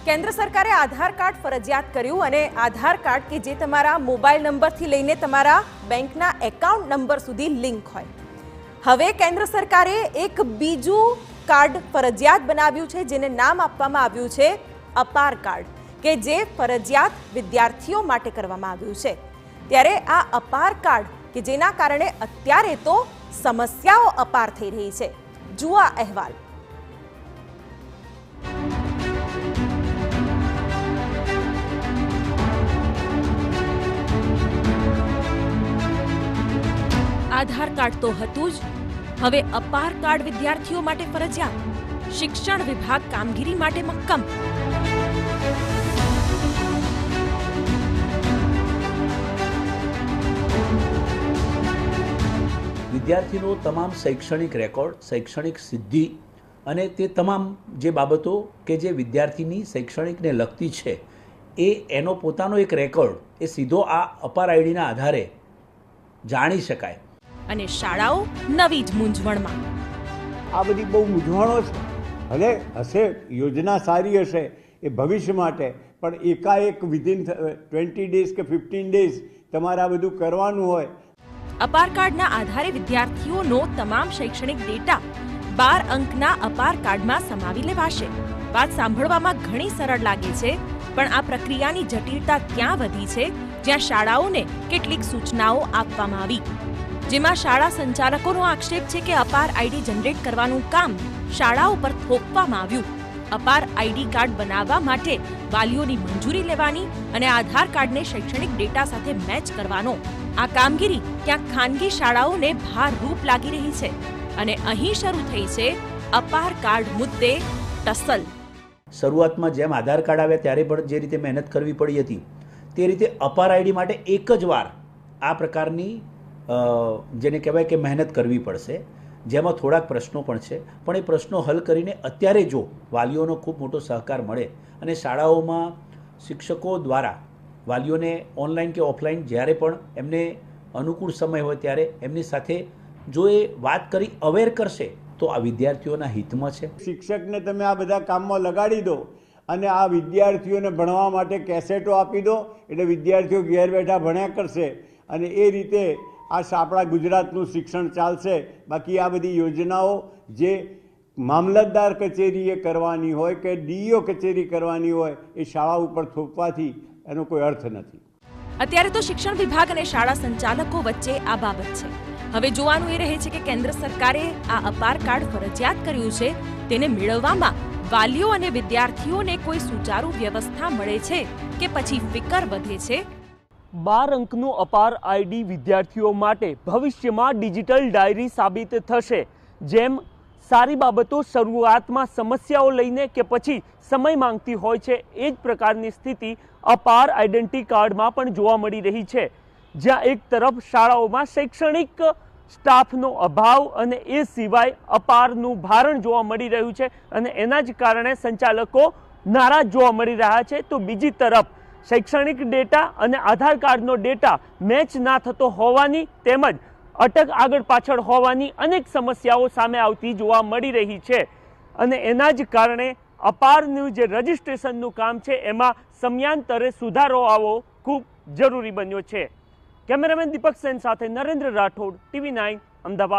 કેન્દ્ર સરકારે આધાર કાર્ડ ફરજિયાત કર્યું અને આધાર કાર્ડ કે જે તમારા મોબાઈલ નંબરથી લઈને તમારા બેંકના એકાઉન્ટ નંબર સુધી લિંક હોય. હવે કેન્દ્ર સરકારે એક બીજું કાર્ડ ફરજિયાત બનાવ્યું છે જેને નામ આપવામાં આવ્યું છે અપાર કાર્ડ, કે જે ફરજિયાત વિદ્યાર્થીઓ માટે કરવામાં આવ્યું છે. ત્યારે આ અપાર કાર્ડ કે જેના કારણે અત્યારે તો સમસ્યાઓ અપાર થઈ રહી છે. જુઓ આ અહેવાલ. આધાર કાર્ડ તો હતું જ, હવે અપાર કાર્ડ વિદ્યાર્થીઓ માટે ફરજિયાત. શિક્ષણ વિભાગ કામગીરી માટે મક્કમ. વિદ્યાર્થીનો તમામ શૈક્ષણિક રેકોર્ડ, શૈક્ષણિક સિદ્ધિ અને તે તમામ જે બાબતો કે જે વિદ્યાર્થીની શૈક્ષણિકને લગતી છે એનો પોતાનો એક રેકોર્ડ એ સીધો આ અપાર આઈડીના આધારે જાણી શકાય. અને શાળાઓ નવી જ મૂંઝવણમાં. આ બધી બહુ મૂંઝવણો છે. ભલે હશે, યોજના સારી હશે એ ભવિષ્ય માટે, પણ એકાએક વિધિન 20 ડેઝ કે 15 ડેઝ તમારે આ બધું કરવાનું હોય. અપાર કાર્ડના આધારે વિદ્યાર્થીઓનો તમામ શૈક્ષણિક ડેટા 12 અંકના અપાર કાર્ડમાં સમાવી લેવાશે. વાત સાંભળવામાં ઘણી સરળ લાગે છે, પણ આ પ્રક્રિયાની જટિલતા ત્યાં વધી છે જ્યાં શાળાઓને કેટલીક સૂચનાઓ આપવામાં આવી, જેમાં શાળા સંચાલકોનો આક્ષેપ છે કે અપાર આઈડી જનરેટ કરવાનું કામ શાળાઓ પર થોપવામાં આવ્યું. અપાર આઈડી કાર્ડ બનાવવા માટે વાલીઓની મંજૂરી લેવાની અને આધાર કાર્ડને શૈક્ષણિક ડેટા સાથે મેચ કરવાનો આ કામગીરી ક્યાંક ખાનગી શાળાઓને ભારરૂપ લાગી રહી છે. અને અહીં શરૂ થઈ છે અપાર કાર્ડ મુદ્દે ટસલ. શરૂઆતમાં જેમ આધાર કાર્ડ આવ્યા ત્યારે પણ જે રીતે મહેનત કરવી પડી હતી તે રીતે અપાર આઈડી માટે એક જ વાર આ પ્રકારની જેને કહેવાય કે મહેનત કરવી પડશે, જેમાં થોડાક પ્રશ્નો પણ છે. પણ એ પ્રશ્નો હલ કરીને અત્યારે જો વાલીઓનો ખૂબ મોટો સહકાર મળે અને શાળાઓમાં શિક્ષકો દ્વારા વાલીઓને ઓનલાઈન કે ઓફલાઈન જ્યારે પણ એમને અનુકૂળ સમય હોય ત્યારે એમની સાથે જો એ વાત કરી અવેર કરશે તો આ વિદ્યાર્થીઓના હિતમાં છે. શિક્ષકને તમે આ બધા કામમાં લગાડી દો અને આ વિદ્યાર્થીઓને ભણવા માટે કેસેટો આપી દો, એટલે વિદ્યાર્થીઓ ઘેર બેઠા ભણ્યા કરશે અને એ રીતે આ આપણા ગુજરાતનું શિક્ષણ ચાલશે. બાકી આ બધી યોજનાઓ જે મામલતદાર કચેરીએ કરવાની હોય કે ડીઈઓ કચેરી કરવાની હોય એ શાળા ઉપર થોપવાથી એનો કોઈ અર્થ નથી. અત્યારે તો શિક્ષણ વિભાગ અને શાળા સંચાલકો વચ્ચે આ બાબત છે. હવે જોવાનું એ રહે છે કે કેન્દ્ર સરકારે આ અપાર કાર્ડ ફરજિયાત કર્યું છે તેને મેળવવામાં વાલીઓ અને વિદ્યાર્થીઓને કોઈ સુચારુ વ્યવસ્થા મળે છે કે પછી ફિકર વધે છે. 12 અંકનું અપાર આઈડી વિદ્યાર્થીઓ માટે ભવિષ્યમાં ડિજિટલ ડાયરી સાબિત થશે. જેમ સારી બાબતો શરૂઆતમાં સમસ્યાઓ લઈને કે પછી સમય માંગતી હોય છે, એ જ પ્રકારની સ્થિતિ અપાર આઈડેન્ટિટી કાર્ડમાં પણ જોવા મળી રહી છે. જ્યાં એક તરફ શાળાઓમાં શૈક્ષણિક સ્ટાફનો અભાવ અને એ સિવાય અપારનું ભારણ જોવા મળી રહ્યું છે અને એના જ કારણે સંચાલકો નારાજ જોવા મળી રહ્યા છે, તો બીજી તરફ શૈક્ષણિક ડેટા અને આધાર કાર્ડનો ડેટા મેચ ના થતો હોવાની તેમજ અટક આગળ પાછળ હોવાની અનેક સમસ્યાઓ સામે આવતી જોવા મળી રહી છે. અને એના જ કારણે અપારનું જે રજિસ્ટ્રેશનનું કામ છે એમાં સમયાંતરે સુધારો આવવો ખૂબ જરૂરી બન્યો છે. કેમેરામેન દીપક સેન સાથે નરેન્દ્ર રાઠોડ, TV9 અમદાવાદ.